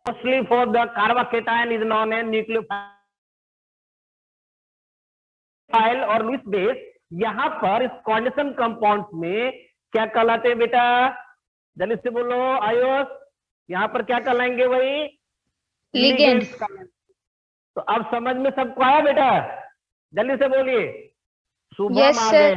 mostly for the carbocation is known as nucleophile और Lewis base. यहाँ पर इस कोऑर्डिनेशन कंपाउंड्स में क्या कहलाते हैं बेटा, जल्दी से बोलो आयुष, यहाँ पर क्या कहलाएंगे वही लिगेंड्स कहलाएंगे। तो अब समझ में सबको आया बेटा, जल्दी से बोलिए। शुभम आ गए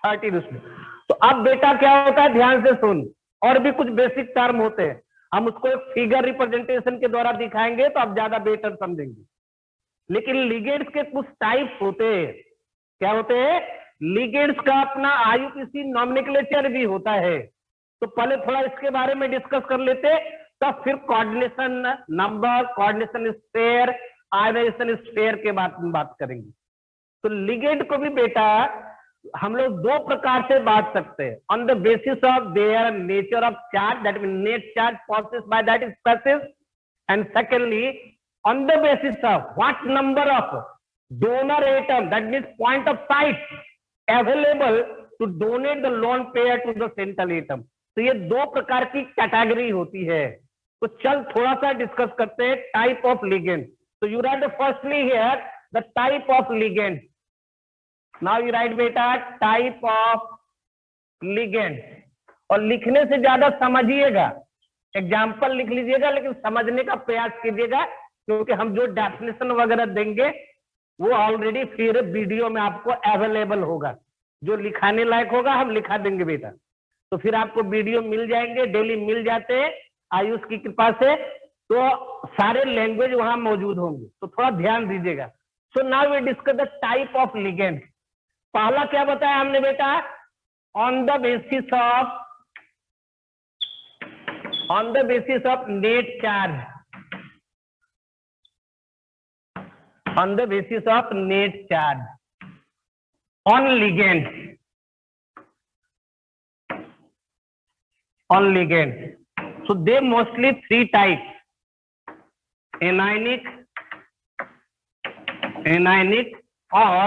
30 उसमें। तो अब बेटा क्या होता है, ध्यान से सुन, और भी कुछ बेसिक टर्म होते हैं, हम उसको एक फिगर रिप्रेजेंटेशन के द्वारा दिखाएंगे तो आप ज्यादा बेटर समझेंगे। लेकिन लिगेंड्स के कुछ टाइप्स होते हैं। क्या होते हैं, लिगेंड्स का अपना आईयूपीएसी नॉमेनक्लेचर भी होता है। तो पहले थोड़ा इसके बारे में डिस्कस कर लेते, तब फिर coordination number, coordination sphere, ionization sphere के बात करेंगे। तो लिगेंड को भी बेटा हम लोग दो प्रकार से बांट सकते हैं, on the basis of their nature of charge, that mean net charge possessed by that species, and secondly on the basis of what number of donor atom, that means point of site available to donate the lone pair to the central atom। तो ये दो प्रकार की category होती है। तो चल थोड़ा सा डिस्कस करते हैं टाइप ऑफ लिगेंड। तो you right firstly here the type of ligand. Now you right बेटा टाइप ऑफ लिगेंड, और लिखने से ज्यादा समझिएगा, एग्जाम्पल लिख लीजिएगा लेकिन समझने का प्रयास कीजिएगा, क्योंकि हम जो डेफिनेशन वगैरह देंगे वो ऑलरेडी फिर वीडियो में आपको अवेलेबल होगा। जो लिखाने लायक होगा हम लिखा देंगे बेटा, तो फिर आपको वीडियो मिल जाएंगे, डेली मिल जाते हैं आयुष की कृपा से। तो सारे लैंग्वेज वहां मौजूद होंगे, तो थोड़ा ध्यान दीजिएगा। So now we discuss the type of ligand. पहला क्या बताया हमने बेटा, on the basis of net charge, on the basis of net charge on ligand, so they mostly three types: anionic or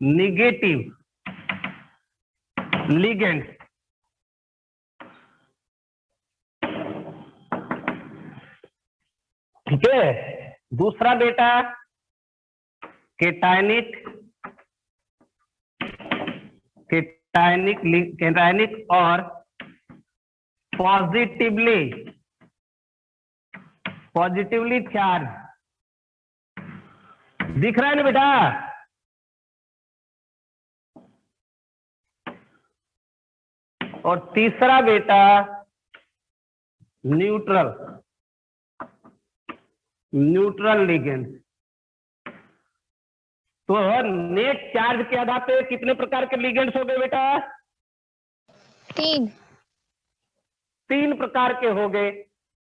negative ligand। ठीक है, दूसरा बेटा केटायनिक और पॉजिटिवली चार्ज। दिख रहा है ना बेटा? और तीसरा बेटा न्यूट्रल लिगेंड। तो नेट चार्ज के आधार पे कितने प्रकार के लिगेंड्स हो गए बेटा? तीन प्रकार के हो गए।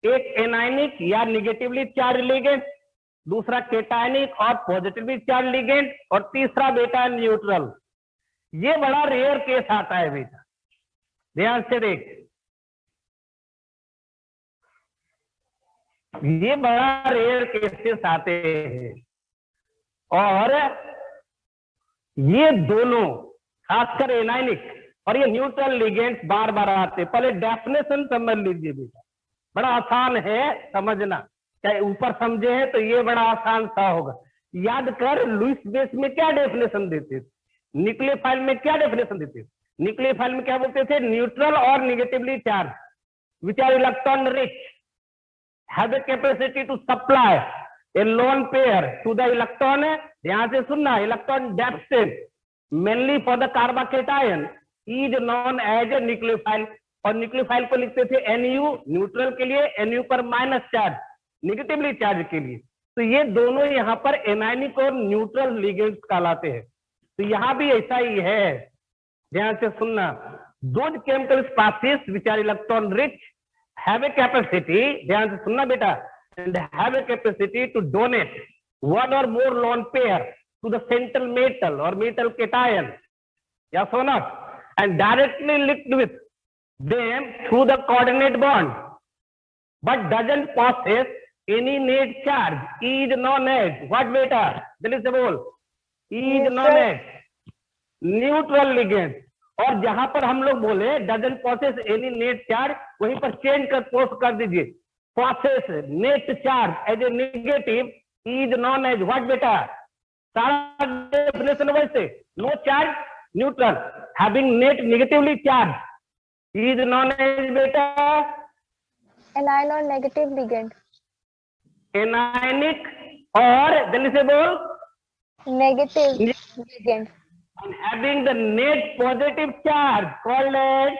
एक एनायनिक या निगेटिवली चार्ज लिगेंड, दूसरा केटायनिक और पॉजिटिवली चार्ज लिगेंड, और तीसरा बेटा न्यूट्रल। ये बड़ा रेयर केस आता है बेटा, ध्यान से देख, ये बड़ा रेयर केसेस आते हैं। और ये दोनों खासकर एनायनिक और ये न्यूट्रल लिगेंड्स बार बार आते हैं। पहले डेफिनेशन समझ लीजिए बेटा, बड़ा आसान है समझना, चाहे ऊपर समझे हैं तो ये बड़ा आसान सा होगा। याद कर, लुईस बेस में क्या डेफिनेशन देते थे, न्यूक्लियोफाइल में क्या डेफिनेशन देते थे? न्यूक्लियोफाइल में क्या बोलते थे? न्यूट्रल और negatively charge which are electron rich have a capacity to supply a lone pair to the electron। ध्यान से सुनना, electron deficit mainly for the carbocation is known as a nucleophile. और न्यूक्लियोफाइल को लिखते थे NU न्यूट्रल के लिए, NU पर माइनस चार्ज निगेटिवली चार्ज के लिए। तो ये दोनों यहाँ पर एनायनिक और न्यूट्रल लिगेंड्स कहलाते हैं। तो यहाँ भी ऐसा ही है, ध्यान से सुनना। Those chemical species which are electron rich have a capacity, ध्यान से सुनना बेटा, and have a capacity to donate one or more lone pair to the central metal or metal cation, yes or not, and directly linked with them through the coordinate bond, but doesn't possess any net charge, is known as what beta? Jalddi se bol, is known as neutral ligand। और जहां पर हम लोग बोले doesn't possess any net charge, वहीं पर change कर post कर दीजिए, possess net charge as a negative is known as what बेटा, सारा डेफिनेशन वैसे, no charge neutral having net negatively charge is known as बेटा एनायन और नेगेटिव लिगेंड, एनायनिक और जल्दी से बोल negative ligand, having the net positive charge called as,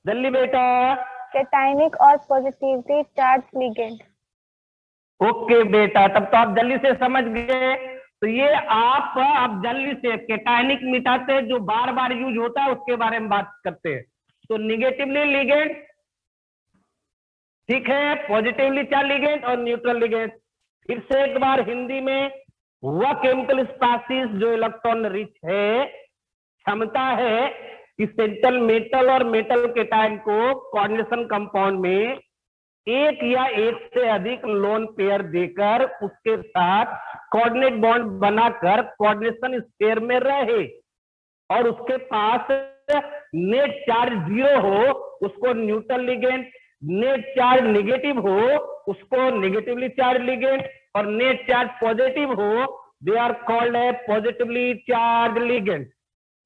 जल्दी बेटा, कैटायनिक और पॉजिटिवली चार्ज लिगेंड। ओके बेटा, तब तो आप जल्दी से समझ गए। तो ये आप अब जल्दी से कैटायनिक मिटाते हैं जो बार बार यूज होता है उसके बारे में बात करते हैं। तो निगेटिवली लिगेंड, ठीक है, पॉजिटिवली चार्ज लिगेंड और न्यूट्रल लिगेंड। फिर से एक बार हिंदी में, वह केमिकल स्पीशीज जो इलेक्ट्रॉन रिच है, क्षमता है कि सेंट्रल मेटल और मेटल कैटायन को कोऑर्डिनेशन कंपाउंड में एक या एक से अधिक लोन पेयर देकर उसके साथ कोऑर्डिनेट बॉन्ड बनाकर कोऑर्डिनेशन स्फीयर में रहे और उसके पास नेट चार्ज 0 हो उसको neutral ligand, net charge negative हो उसको नेगेटिवली चार्ज लिगेंड और नेट चार्ज पॉजिटिव हो they are called a positively charge ligand.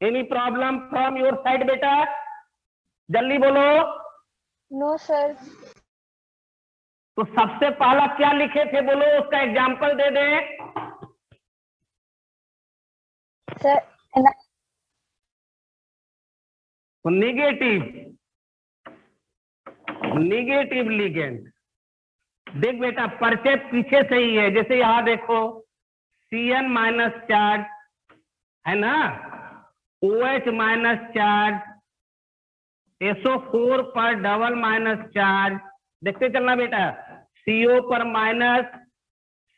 Any problem from your side बेटा, जल्दी बोलो। No sir. तो सबसे पहला क्या लिखे थे बोलो, उसका एग्जाम्पल दे दें सर। Negative, negative ligand. देख बेटा परिचय पीछे से ही है, जैसे यहां देखो Cn माइनस चार्ज है ना, OH माइनस चार्ज, SO4 पर डबल माइनस चार्ज, देखते चलना बेटा, CO पर माइनस,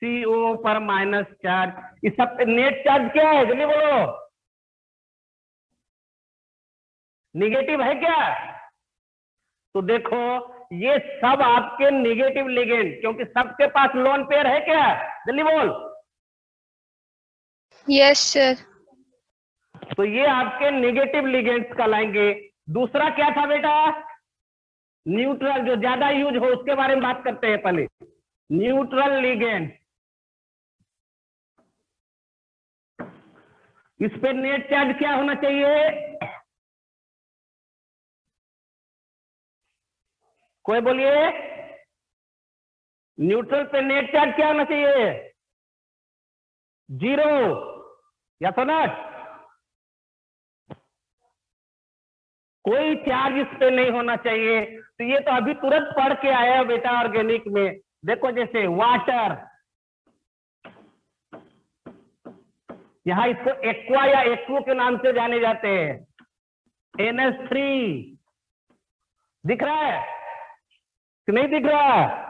CO पर माइनस चार्ज, इस सब पे नेट चार्ज क्या है जल्दी बोलो, निगेटिव है क्या? तो देखो ये सब आपके निगेटिव लिगेंड, क्योंकि सबके पास लोन पेयर है क्या, जल्दी बोल। Yes sir. तो ये आपके नेगेटिव लिगेंड्स कहलाएंगे। दूसरा क्या था बेटा, न्यूट्रल, जो ज्यादा यूज हो उसके बारे में बात करते हैं पहले। न्यूट्रल लिगेंड, इस पे नेट चार्ज क्या होना चाहिए, कोई बोलिए, न्यूट्रल पे नेट चार्ज क्या होना चाहिए, 0 या तो नॉट, कोई चार्ज इस पे नहीं होना चाहिए। तो ये तो अभी तुरंत पढ़ के आया बेटा ऑर्गेनिक में, देखो जैसे वाटर, यहां इसको एक्वा या एक्वो के नाम से जाने जाते हैं, NH3 दिख रहा है कि नहीं दिख रहा,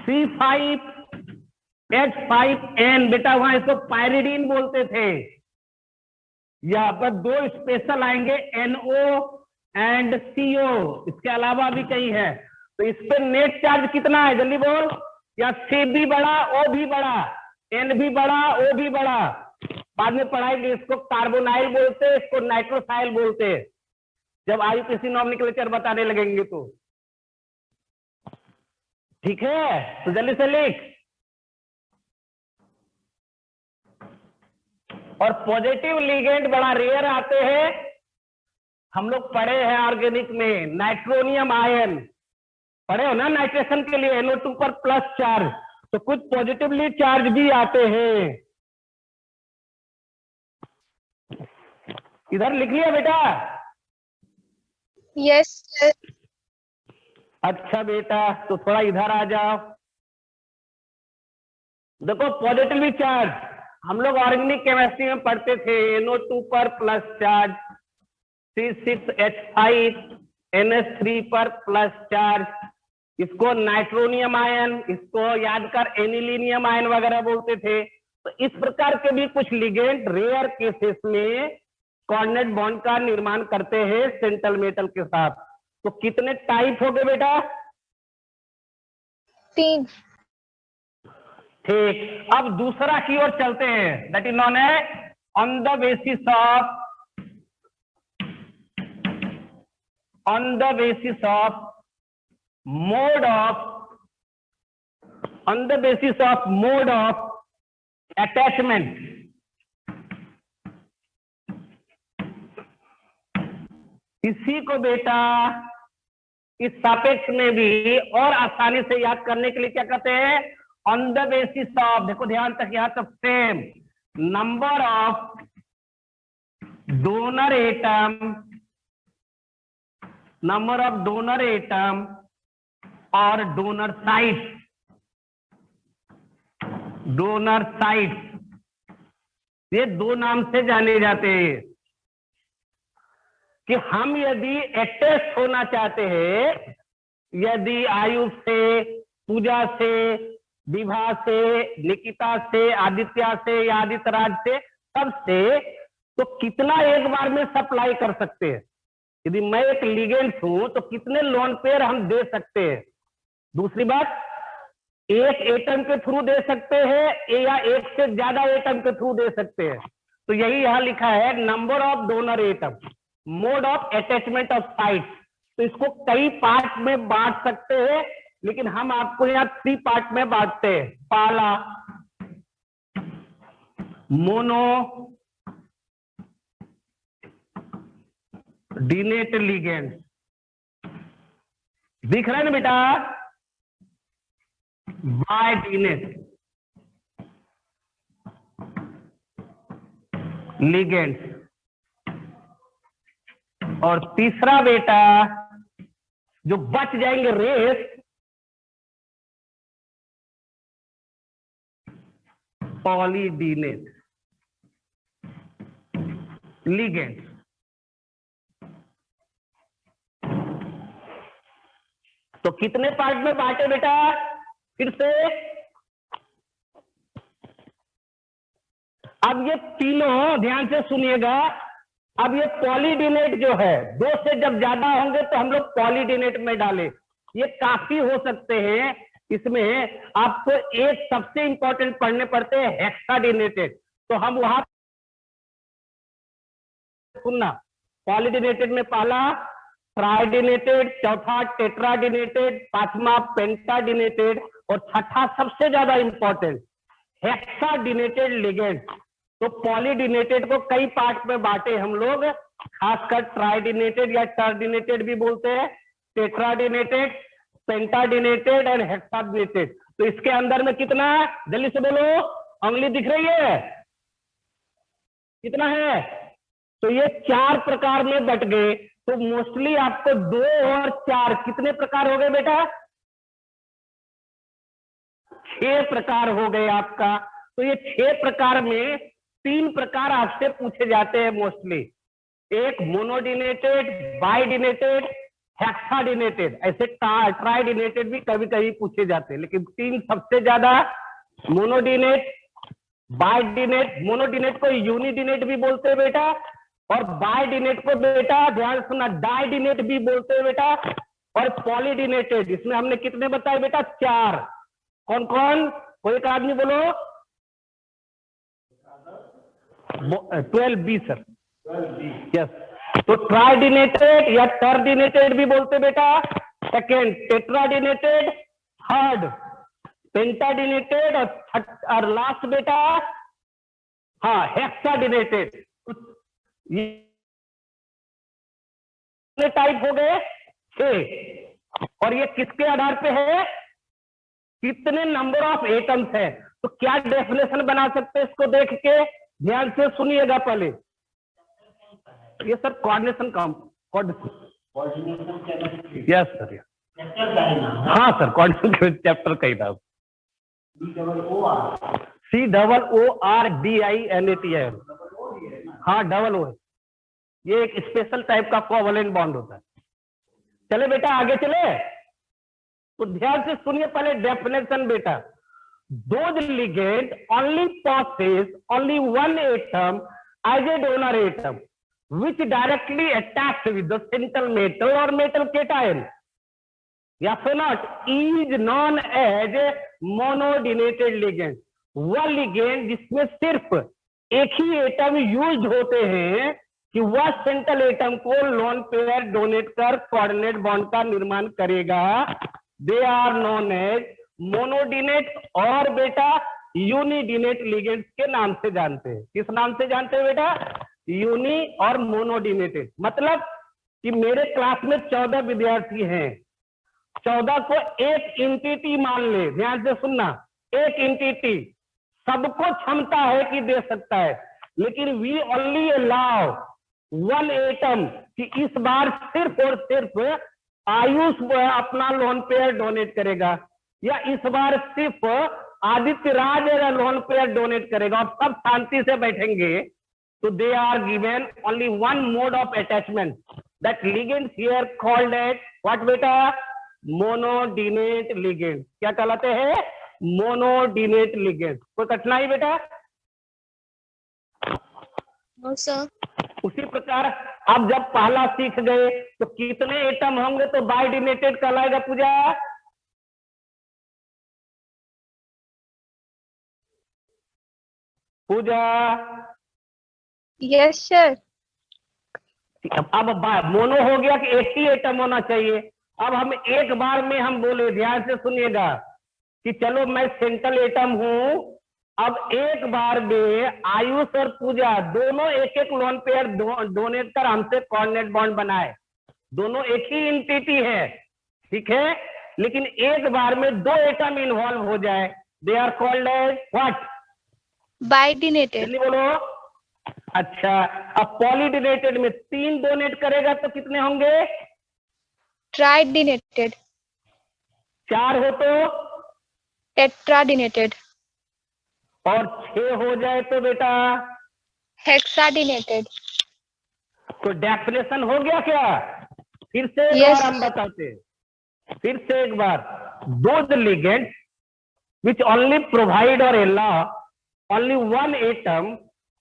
C5H5N, बेटा वहां इसको पायरिडीन बोलते थे। यहाँ पर दो स्पेशल आएंगे NO एंड CO, इसके अलावा भी कई है। तो इस पे नेट चार्ज कितना है जल्दी बोल, या C भी बड़ा O भी बड़ा, N भी बड़ा O भी बड़ा, बाद में पढ़ाएंगे, इसको कार्बोनाइल बोलते हैं, इसको नाइट्रोसाइल बोलते हैं जब IUPAC नॉमेनक्लेचर बताने लगेंगे तो, ठीक है। तो जल्दी से लिख, और पॉजिटिव लिगेंड बड़ा रेयर आते हैं, हम लोग पढ़े हैं ऑर्गेनिक में, नाइट्रोनियम आयन पढ़े हो ना, नाइट्रेशन के लिए NO2 पर प्लस चार्ज, तो कुछ पॉजिटिवली चार्ज भी आते हैं। इधर लिख लिया बेटा, यस सर। अच्छा बेटा, तो थोड़ा इधर आ जाओ, देखो पॉजिटिवली चार्ज हम लोग ऑर्गेनिक केमिस्ट्री में पढ़ते थे, NO2 पर प्लस चार्ज, C6H5 NH3 पर प्लस चार्ज, इसको नाइट्रोनियम आयन, इसको याद कर एनिलीनियम आयन वगैरह बोलते थे। तो इस प्रकार के भी कुछ लिगेंड रेयर केसेस में कोऑर्डिनेट बॉन्ड का निर्माण करते हैं सेंट्रल मेटल के साथ। तो कितने टाइप हो गए बेटा, 3। ठीक, अब दूसरा की ओर चलते हैं, दैट इज नॉन है on the basis of mode of attachment. इसी को बेटा इस सापेक्ष में भी और आसानी से याद करने के लिए क्या कहते हैं, ऑन द बेसिस ऑफ, देखो ध्यान तक यहां तक same, number of donor atom और डोनर साइट, ये दो नाम से जाने जाते हैं कि हम यदि अटैच होना चाहते हैं, यदि आयुष से, पूजा से, विभा से, निकिता से, आदित्य से या आदित्य राज से, सबसे, तो कितना एक बार में सप्लाई कर सकते हैं। यदि मैं एक लिगेंड हूं तो कितने लोन पेयर हम दे सकते हैं। दूसरी बात, एक एटम के थ्रू दे सकते हैं या एक से ज्यादा एटम के थ्रू दे सकते हैं। तो यही यहां लिखा है, number of donor atom, mode of attachment of site. तो इसको कई पार्ट में बांट सकते हैं, लेकिन हम आपको यहाँ 3 पार्ट में बांटते हैं। पहला मोनो डिनेट लिगेंड, दिख रहा है ना बेटा, बाय डिनेट लिगेंड, और तीसरा बेटा जो बच जाएंगे रेस, पॉलीडिनेट लिगेंड। तो कितने पार्ट में बांटे बेटा, फिर से, अब ये तीनों ध्यान से सुनिएगा। अब ये पॉलीडिनेट जो है, 2 से जब ज्यादा होंगे तो हम लोग पॉलीडिनेट में डालें, ये काफी हो सकते हैं। इसमें आपको एक सबसे इंपॉर्टेंट पढ़ने पड़ते हैं, हेक्साडिनेटेड। तो हम वहां सुनना, पॉलीडिनेटेड में पहला ट्राइडिनेटेड, चौथा टेट्राडिनेटेड, पांचवा पेंटाडिनेटेड, और छठा सबसे ज्यादा इंपॉर्टेंट हेक्साडिनेटेड लिगेंड। तो पॉलीडिनेटेड को कई पार्ट में बांटे हम लोग, खासकर ट्राइडिनेटेड या टर्डिनेटेड भी बोलते हैं, टेट्राडिनेटेड, पेंटाडिनेटेड एंड हेक्साडिनेटेड। तो इसके अंदर में कितना है, जल्दी से बोलो, उंगली दिख रही है, कितना है? तो ये 4 प्रकार में बट गए। तो मोस्टली आपको 2 और 4 कितने प्रकार हो गए बेटा, 6 प्रकार हो गए आपका। तो ये 6 प्रकार में 3 प्रकार आपसे पूछे जाते हैं मोस्टली, एक मोनोडिनेटेड, बाइडिनेटेड, हेक्साडिनेटेड, ऐसे ट्राइडिनेटेड भी कभी कभी पूछे जाते हैं, लेकिन 3 सबसे ज्यादा, मोनोडिनेट, बाइडिनेट, मोनोडिनेट को यूनिडिनेट भी बोलते हैं बेटा, और बाइडिनेट को बेटा ध्यान सुनना डाइडिनेट भी बोलते हैं बेटा, और पॉलीडिनेटेड, इसमें हमने कितने बताए बेटा, 4। कौन कौन, कोई एक आदमी बोलो, 12B सर, यस। तो ट्राइडिनेटेड या टर्डिनेटेड भी बोलते बेटा, सेकेंड टेट्राडिनेटेड, थर्ड पेंटाडिनेटेड, और लास्ट बेटा हाँ हेक्साडिनेटेड। ये टाइप हो गए 6, और ये किसके आधार पे है, कितने नंबर ऑफ एटम्स है। तो क्या डेफिनेशन बना सकते हैं इसको देख के, ध्यान से सुनिएगा पहले। ये सर कोऑर्डिनेशन यस सर, हाँ सर कोऑर्डिनेशन चैप्टर का ही था, COORDINATION, हाँ डबल ओ है, ये एक स्पेशल टाइप का कोवलेंट बॉन्ड होता है। चले बेटा आगे चले, तो ध्यान से सुनिए पहले डेफिनेशन बेटा। Those ligand only possess only one atom as a donor atom, which directly attacks with the central metal or metal cation. या so not, is known as monodentate ligand. वह लिगेंड जिसमें सिर्फ एक ही एटम यूज होते हैं कि वह central atom को लोन पेयर डोनेट कर कोऑर्डिनेट बॉन्ड का निर्माण करेगा, दे आर नोन एज मोनोडिनेट और बेटा यूनिडिनेट लिगेंड्स के नाम से जानते हैं। किस नाम से जानते हैं बेटा? यूनि और मोनोडिनेटेड। मतलब कि मेरे क्लास में 14 विद्यार्थी हैं, 14 को एक एंटिटी मान ले, ध्यान से सुनना, एक एंटिटी सबको क्षमता है कि दे सकता है, लेकिन we only allow one atom कि इस बार सिर्फ और सिर्फ आयुष अपना लोन पेयर डोनेट करेगा, या इस बार सिर्फ Aditya Raj lone pair donate करेगा, और सब शांति से बैठेंगे, तो they are given only one mode of attachment, that ligand here called as what बेटा? Monodentate ligand. क्या कहलाते हैं? Monodentate ligand. कोई कठिनाई बेटा? No sir. उसी प्रकार अब जब पहला सीख गए तो कितने एटम होंगे तो बाइडिनेटेड कहलाएगा पूजा? पूजा Yes, sir. अब मोनो हो गया कि एक ही एटम होना चाहिए। अब हम एक बार में हम बोले, ध्यान से सुनिएगा, कि चलो मैं सेंट्रल एटम हूं, अब एक बार में आयुष और पूजा दोनों एक एक लोन पेयर डोनेट कर हमसे कोऑर्डिनेट बॉन्ड बनाए, दोनों एक ही एंटिटी है, ठीक है, लेकिन एक बार में दो एटम इन्वॉल्व हो जाए, they are called as what? Bidenated. जल्दी बोलो। अच्छा, अब पॉलीडिनेटेड में 3 डोनेट करेगा तो कितने होंगे? Tridenated. 4 हो तो, Tetradenated. और 6 हो जाए तो बेटा? Hexadenated. तो डेफिनेशन हो गया क्या? फिर से एक Yes. बार हम बताते हैं, फिर से एक बार, those ligand which only provide और allow only one atom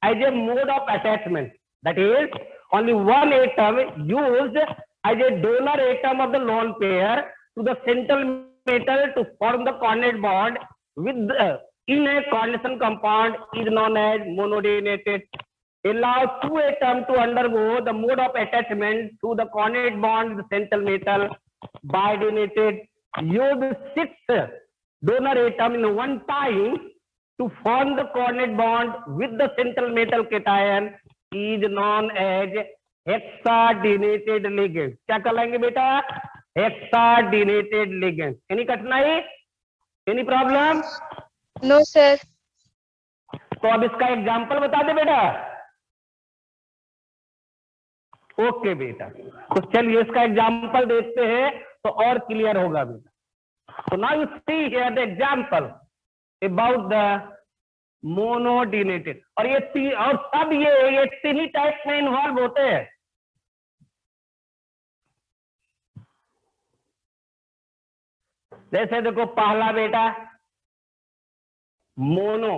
as a mode of attachment, that is only one atom used as a donor atom of the lone pair to the central metal to form the coordinate bond with in a coordination compound is known as monodenated. Allow 2 atoms to undergo the mode of attachment to the coordinate bond with the central metal. Bidenated use 6 donor atom in one time to form the coordinate bond with the central metal cation is known as hexadenated ligand. क्या कहलाएंगे बेटा? Hexadenated ligand. Any कठिनाई? Any problem? No, sir. तो अब इसका example बता दे बेटा। Okay बेटा, तो चलिए इसका एग्जाम्पल देखते हैं तो और क्लियर होगा बेटा। तो now you see here the example about the monodentate, और और सब ये 3 ही टाइप में इन्वॉल्व होते हैं। जैसे देखो पहला बेटा मोनो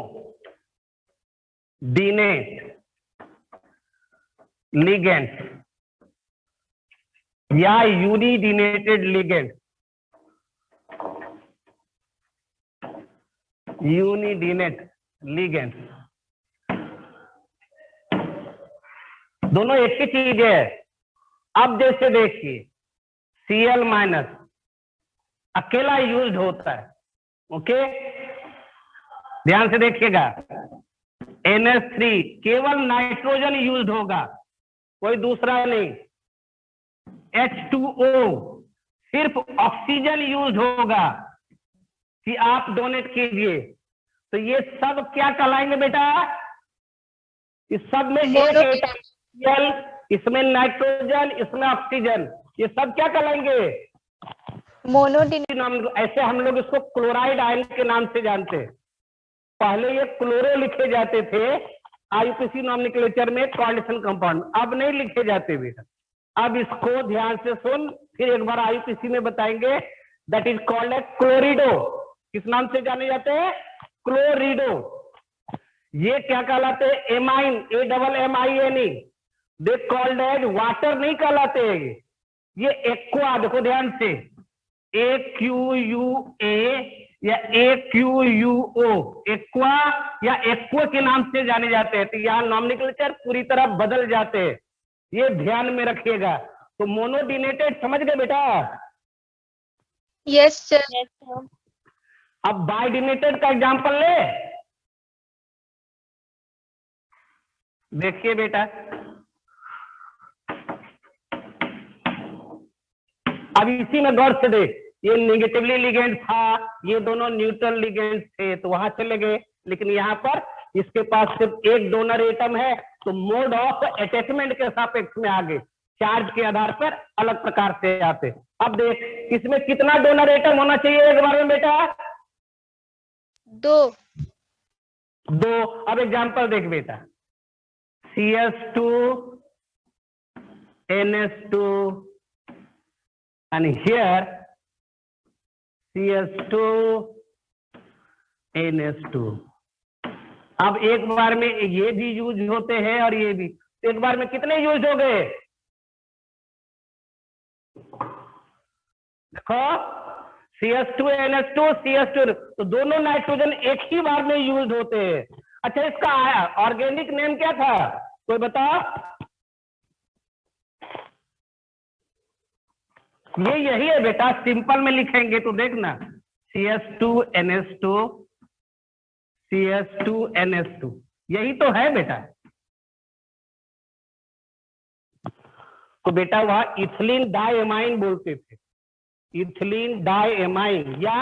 डिनेट लिगेंड या यूनिडिनेटेड लिगेंड, यूनिडिनेट लिगेंड, दोनों एक ही चीज है। अब जैसे देखिए Cl- अकेला यूज होता है, ओके, ध्यान से देखिएगा। NH3 केवल नाइट्रोजन यूज होगा, कोई दूसरा नहीं। H2O सिर्फ ऑक्सीजन यूज होगा कि आप डोनेट कीजिए। तो ये सब क्या कहलाएंगे बेटा? इस सब में एक एटम, इसमें नाइट्रोजन, इसमें ऑक्सीजन, ये सब क्या कहलाएंगे? Monodenated. ऐसे हम लोग इसको क्लोराइड आयन के नाम से जानते हैं। पहले ये क्लोरो लिखे जाते थे आईयूपीएसी नॉमेनक्लेचर में कोऑर्डिनेशन कंपाउंड, अब नहीं लिखे जाते बेटा। अब इसको ध्यान से सुन, फिर एक बार आईयूपीएसी में बताएंगे। That is called a chlorido. किस नाम से जाने जाते हैं? क्लोरिडो। ये क्या कहलाते हैं? Amine, AMMINE। They called as water नहीं कहलाते। ये एक्वा, देखो ध्यान से, AQUA या AQUO, एक्वा या एक्वा के नाम से जाने जाते हैं। तो यहाँ नॉमिनक्लेचर पूरी तरह बदल जाते हैं, ये ध्यान में रखिएगा। तो मोनोडिनेटेड समझ गए बेटा? Yes sir. Yes, sir. अब बाइडिनेटेड का एग्जांपल ले, देखिए बेटा, अब इसी में गौर से देख, ये नेगेटिवली लिगेंड था, ये दोनों न्यूट्रल लिगेंड थे, तो वहां चले गए। लेकिन यहाँ पर इसके पास सिर्फ एक डोनर एटम है, तो मोड ऑफ अटैचमेंट के सापेक्ष में आगे चार्ज के आधार पर अलग प्रकार से आते। अब देख, इसमें कितना डोनर एटम होना चाहिए एक बार में बेटा? 2। अब एग्जांपल देख बेटा, CS2 NS2 and here CS2 NS2। अब एक बार में ये भी यूज होते हैं और ये भी, तो एक बार में कितने यूज हो गए? देखो, CS2 NS2 CS2, तो दोनों नाइट्रोजन एक ही बार में यूज होते हैं। अच्छा, इसका ऑर्गेनिक नेम क्या था, कोई बता? ये यही है बेटा, सिंपल में लिखेंगे तो देखना, CS2 NS2 CS2 NS2, यही तो है बेटा। तो बेटा वह इथिलीन डाइएमाइन बोलते थे, इथिलीन डाइएमाइन या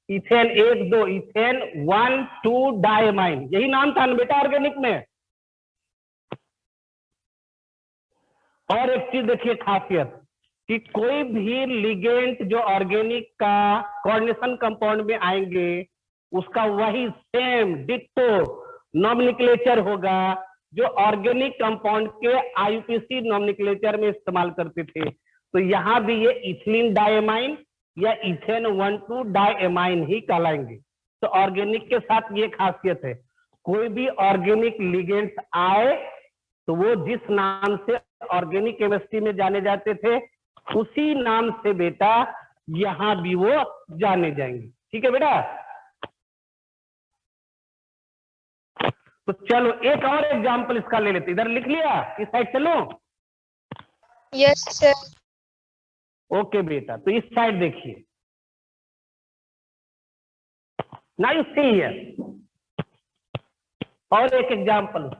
इथेन 1 2 इथेन 1 2 डाइएमाइन, यही नाम था ना बेटा ऑर्गेनिक में। और एक चीज देखिए खासियत, कि कोई भी लिगेंड जो ऑर्गेनिक का कोऑर्डिनेशन कंपाउंड में आएंगे, उसका वही सेम डिट्टो नॉमिनक्लेचर होगा जो ऑर्गेनिक कंपाउंड के IUPAC नॉमिनक्लेचर में इस्तेमाल करते थे। तो यहाँ भी ये इथिलीन डाइएमाइन या इथेन 1 2 डाइएमाइन ही कहलाएंगे। तो ऑर्गेनिक के साथ ये खासियत है, कोई भी ऑर्गेनिक लिगेंड्स आए तो वो जिस नाम से ऑर्गेनिक केमिस्ट्री में जाने जाते थे, उसी नाम से बेटा यहां भी वो जाने जाएंगे। ठीक है बेटा? तो चलो एक और एग्जांपल इसका ले लेते, इधर लिख लिया, इस साइड चलो। Yes sir. ओके बेटा, तो इस साइड देखिए, नाउ यू सी हियर, और एक एग्जांपल,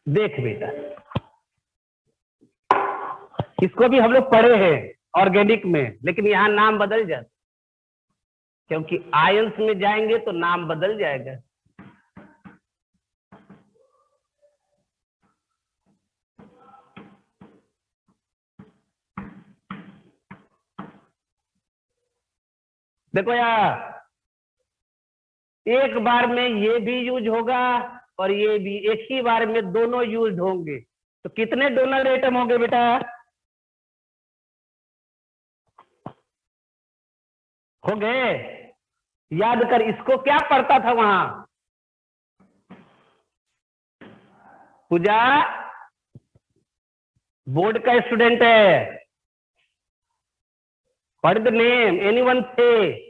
देख बेटा, इसको भी हम लोग पढ़े हैं ऑर्गेनिक में, लेकिन यहां नाम बदल जाता, क्योंकि आयंस में जाएंगे तो नाम बदल जाएगा। देखो यार, एक बार में ये भी यूज होगा और ये भी, एक ही बार में दोनों यूज होंगे, तो कितने डोनर एटम होंगे बेटा? हो गए? याद कर, इसको क्या पढ़ता था वहां? पूजा बोर्ड का स्टूडेंट है, पढ़ द नेम, एनीवन से,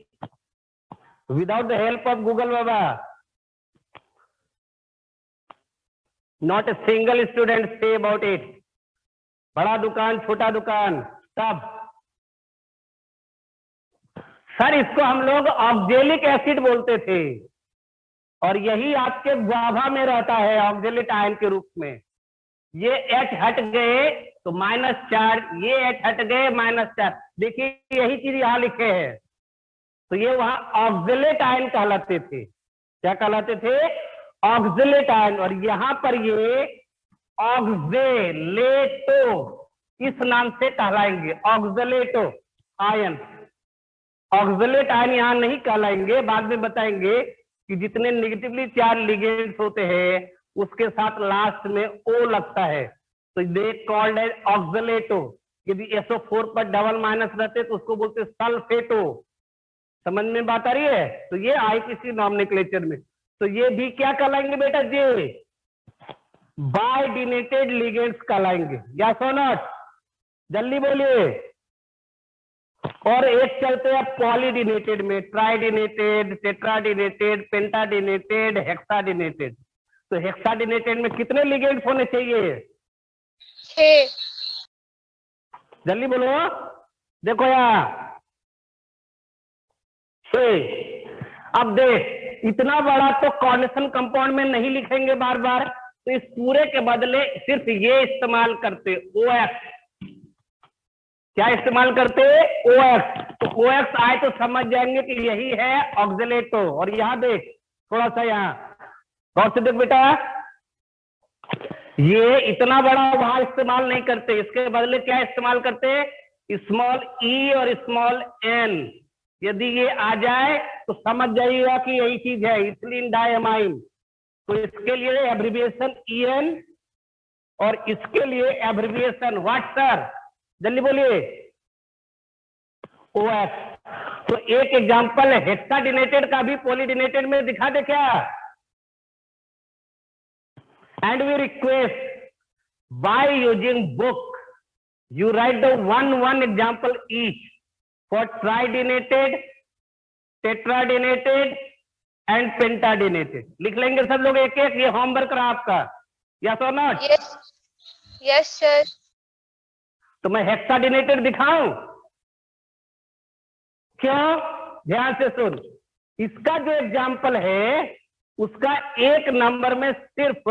without the help of Google Baba, not a single student say about it. बड़ा दुकान छोटा दुकान सब। सर इसको हम लोग ऑक्जेलिक एसिड बोलते थे, और यही आपके ग्वावा में रहता है ऑक्जेलिक आयन के रूप में। ये H हट गए तो माइनस चार्ज, ये H हट गए माइनस चार्ज। देखिए यही चीज यहां लिखे हैं, तो ये वहां ऑक्जेलेट आयन कहलाते थे। क्या कहलाते थे? Oxalate ion. और यहां पर ये ऑक्जेलेटो इस नाम से कहलाएंगे, ऑक्जेलेटो आयन। ऑक्जेलेट आयन यहां नहीं कहलाएंगे, बाद में बताएंगे कि जितने नेगेटिवली चार्ज लिगेंड्स होते हैं उसके साथ लास्ट में O लगता है, तो दे कॉल्ड एज ऑक्जेलेटो। यदि SO4 पर डबल माइनस रहते तो उसको बोलते सल्फेटो। समझ में बात आ रही है? तो ये IUPAC नॉमेनक्लेचर में, तो ये भी क्या कहलाएंगे बेटा? जे बाइडिनेटेड लिगेंड्स कहलाएंगे, या सो नॉट, जल्दी बोलिए। और एक चलते हैं पॉलीडिनेटेड में, ट्राइडिनेटेड, टेट्राडिनेटेड, पेंटाडिनेटेड, हेक्साडिनेटेड। तो हेक्साडिनेटेड में कितने लिगेंड्स होने चाहिए? 6। जल्दी बोलो, देखो यहाँ 6। अब देख, इतना बड़ा तो कॉर्डिनेशन कंपाउंड में नहीं लिखेंगे बार बार, तो इस पूरे के बदले सिर्फ ये इस्तेमाल करते, OX। क्या इस्तेमाल करते? OX। तो OX आए तो समझ जाएंगे कि यही है ऑक्सिलेटो। और यहाँ देख, थोड़ा सा यहाँ गौर से देख बेटा, ये इतना बड़ा वहां इस्तेमाल नहीं करते, इसके बदले क्या इस्तेमाल करते? स्मॉल e और स्मॉल n। यदि ये आ जाए तो समझ जाइएगा कि यही चीज है, इथिलीन डायमाइन। तो इसके लिए एब्रिविएशन EN और इसके लिए एब्रिविएशन व्हाट सर? जल्दी बोलिए, OX। तो एक एग्जांपल हेक्साडिनेटेड का भी पॉलीडिनेटेड में दिखा दे क्या? And we request by using book you write the one example each for tridentate, tetradentate and pentadentate. लिख लेंगे सब लोग एक एक, ये होमवर्क रहा आपका, यस और नॉट? Yes sir. तो मैं हेक्साडिनेटेड दिखाऊं? क्यों? ध्यान से सुन, इसका जो एग्जाम्पल है उसका एक नंबर में सिर्फ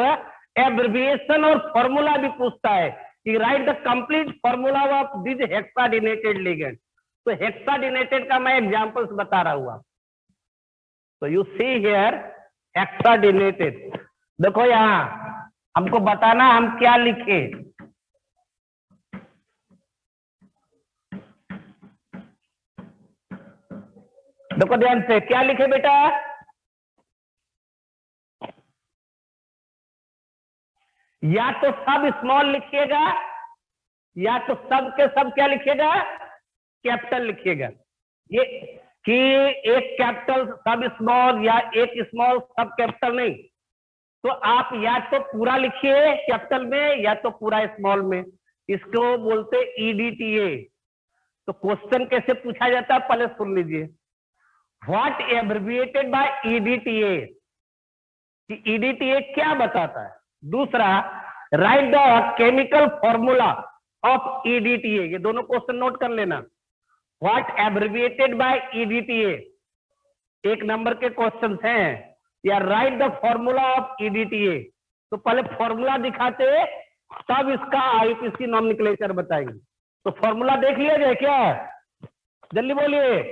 एब्रिविएशन और फॉर्मूला भी पूछता है कि write the complete formula of this hexadentate ligand. तो हेक्साडिनेटेड का मैं एग्जांपल्स बता रहा हूं। तो यू सी हियर हेक्साडिनेटेड। देखो यहां हमको बताना हम क्या लिखे। देखो ध्यान से, क्या लिखे बेटा? या तो सब स्मॉल लिखिएगा, या तो सब के सब क्या लिखिएगा? कैपिटल लिखिएगा। ये कि एक कैपिटल सब स्मॉल या एक स्मॉल सब कैपिटल नहीं। तो आप या तो पूरा लिखिए कैपिटल में या तो पूरा स्मॉल में। इसको बोलते EDTA। तो क्वेश्चन कैसे पूछा जाता है पहले सुन लीजिए। What abbreviated by EDTA? कि EDTA क्या बताता है। दूसरा, write the chemical formula of EDTA। ये दोनों क्वेश्चन नोट कर लेना। व्हाट एब्रिविएटेड बाय EDTA, एक नंबर के क्वेश्चन हैं। या write the formula of EDTA। तो पहले फॉर्मूला दिखाते तब इसका IUPAC नॉमेनक्लेचर बताएंगे। तो फॉर्मूला देख लिया जाए क्या? जल्दी बोलिए।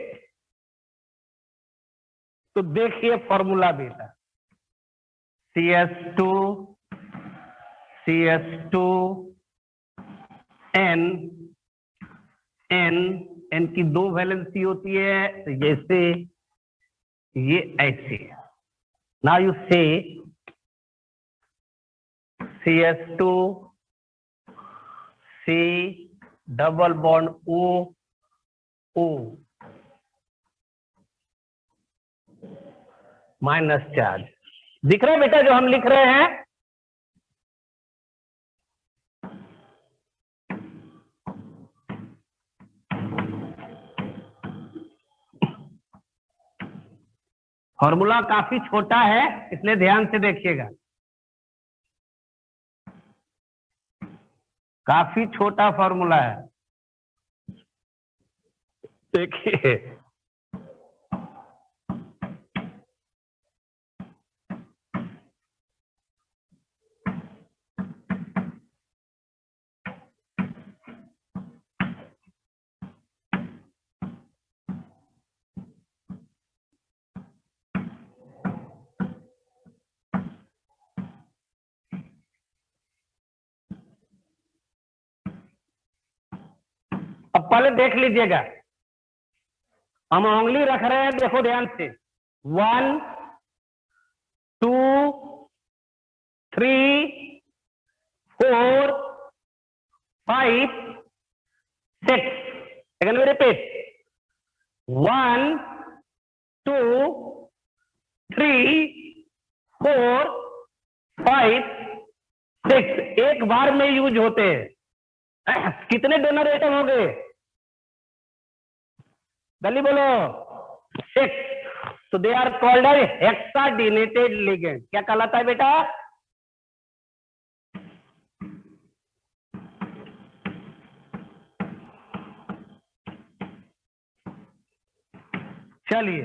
तो देखिए फॉर्मूला बेटा, CS2 N की 2 वैलेंसी होती है, तो जैसे ये ऐसे। नाउ यू से CS2 C double bond O minus charge. दिख रहा है बेटा जो हम लिख रहे हैं? फॉर्मूला काफी छोटा है, इसलिए ध्यान से देखिएगा। काफी छोटा फॉर्मूला है, देखिए। अब पहले देख लीजिएगा, हम उंगली रख रहे हैं, देखो ध्यान से। 1 2 3 4 5 6। again we repeat 1 2 3 4 5 सिक्स एक बार में यूज होते हैं। कितने डोनर एटम हो गए? जल्दी बोलो। सिक्स। तो they are called as hexadentate ligand. क्या कहलाता है बेटा? चलिए,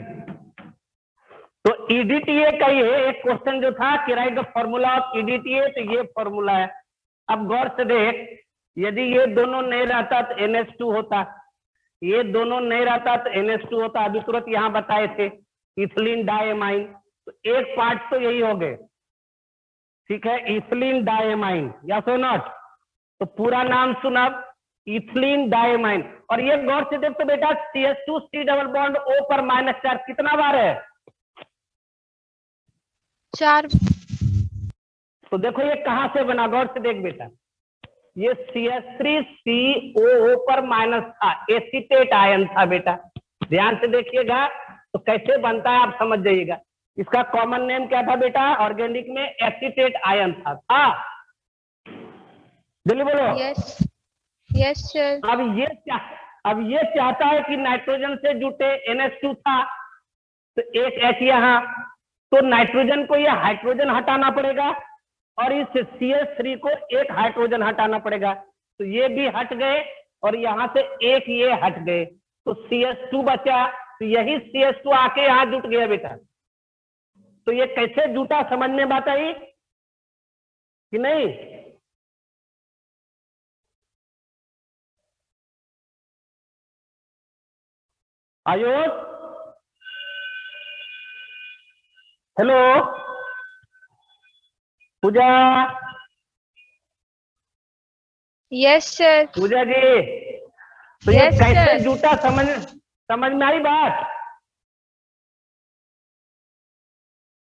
तो ईडीटीए का ये एक क्वेश्चन जो था कि write the formula of EDTA, तो ये फॉर्मूला है। अब गौर से देख, यदि ये दोनों नहीं रहता तो NH2 होता, ये दोनों नहीं रहता तो NH2 होता। अभी तुरंत यहां बताए थे इथिलीन डाइएमाइन, तो एक पार्ट तो यही हो गए, ठीक है, इथिलीन डाइएमाइन, या सो नॉट? तो पूरा नाम सुना, इथिलीन डाइएमाइन। और ये गौर से देख तो बेटा CH2 डबल बॉन्ड O पर -4 कितना बार है? 4। तो देखो ये कहां से बना, गौर से देख बेटा, ये CH3COO पर माइनस था, एसीटेट आयन था बेटा। ध्यान से देखिएगा तो कैसे बनता है आप समझ जाइएगा। इसका कॉमन नेम क्या था बेटा? ऑर्गेनिक में एसीटेट आयन था। जल्दी बोलो। Yes yes sir. अब ये चाहता है कि नाइट्रोजन से जुटे NH2 था, तो एक H यहाँ, तो नाइट्रोजन को ये हाइड्रोजन हटाना पड़ेगा और इस CH3 को एक हाइड्रोजन हटाना पड़ेगा। तो ये भी हट गए और यहां से एक ये हट गए, तो CH2 बचा। तो यही CH2 आके यहां जुट गया बेटा। तो ये कैसे जुटा समझ में बात आई कि नहीं? आयुष, हेलो, पूजा, यस सर। पूजा जी, तो ये Yes, कैसे sir. जुटा समझ में आई बात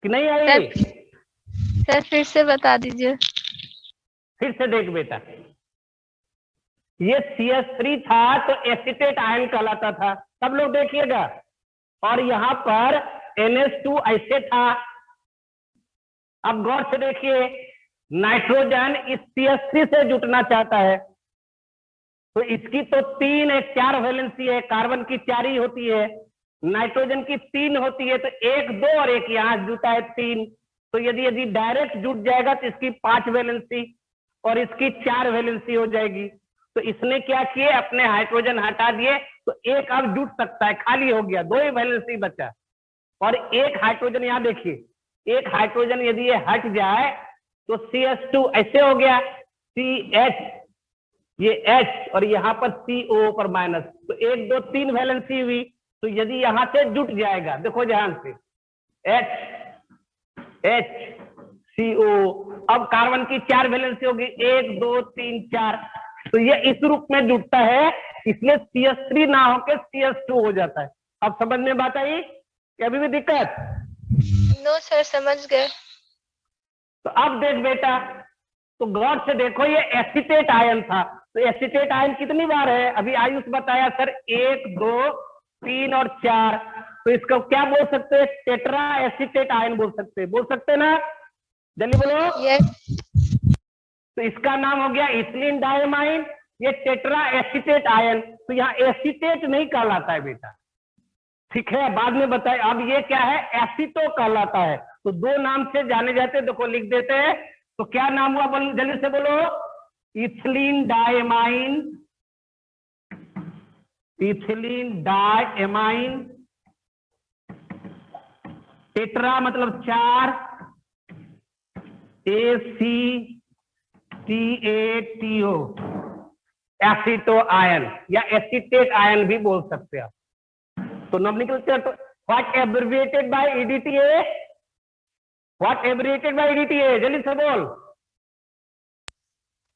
कि नहीं आई? सर फिर से बता दीजिए। फिर से देख बेटा, ये CH3 था तो एसीटेट आयन कहलाता था, सब लोग देखिएगा। और यहां पर NH2 ऐसे था। अब गौर से देखिए, नाइट्रोजन इस CH3 से जुटना चाहता है, तो इसकी तो 4 वैलेंसी है, कार्बन की 4 ही होती है, नाइट्रोजन की 3 होती है, तो 1 2 और 1 यहां जुटा है 3। तो यदि डायरेक्ट जुट जाएगा तो इसकी 5 वैलेंसी और इसकी 4 वैलेंसी हो जाएगी। तो इसने क्या किए, अपने हाइड्रोजन हटा दिए, तो एक अब जुट सकता है, खाली हो गया, 2 ही वैलेंसी बचा। और एक हाइड्रोजन यहां देखिए, एक हाइड्रोजन यदि ये हट जाए तो CH2 ऐसे हो गया, CH, ये H और यहाँ पर CO पर माइनस, तो 1 2 3 वैलेंसी हुई। तो यदि यहां से जुट जाएगा, देखो ध्यान से, HCO, अब कार्बन की 4 वैलेंसी होगी, 1 2 3 4, तो ये इस रूप में जुटता है, इसलिए CH3 ना होकर CH2 हो जाता है। अब समझ में बात आई कि अभी भी दिक्कत? नो सर, समझ गए। तो अब देख बेटा, तो गौर से देखो, ये एसीटेट आयन था, तो एसीटेट आयन कितनी बार है? अभी आयुष बताया सर 1 2 3 और 4, तो इसको क्या बोल सकते हैं? टेट्रा एसीटेट आयन बोल सकते ना? जल्दी बोलो। यस। तो इसका नाम हो गया इथिलीन डाइएमाइन, ये टेट्रा एसीटेट आयन। तो यहाँ एसीटेट नहीं कहलाता है बेटा, ठीक है, बाद में बताए। अब ये क्या है? एसीटो कहलाता है। तो 2 नाम से जाने जाते, देखो लिख देते हैं। तो क्या नाम हुआ, बोलो जल्दी से बोलो। Ethylene diamine, ethylene diamine, tetra मतलब 4, ACTATO, एसीटो आयन या एसीटेट आयन भी बोल सकते हैं आप। तो नाम निकलते हैं। तो what abbreviated by EDTA? What abbreviated by EDTA? जल्दी से बोल।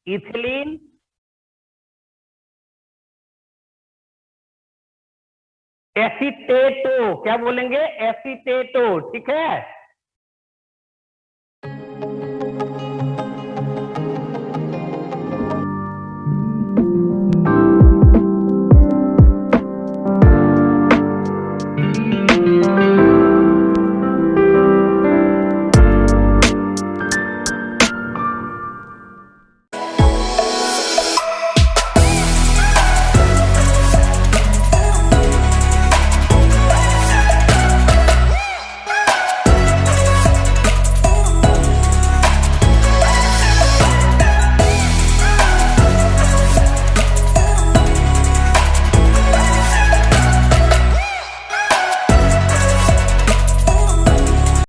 इथिलीन एसीटेटो, क्या बोलेंगे? एसीटेटो, ठीक है।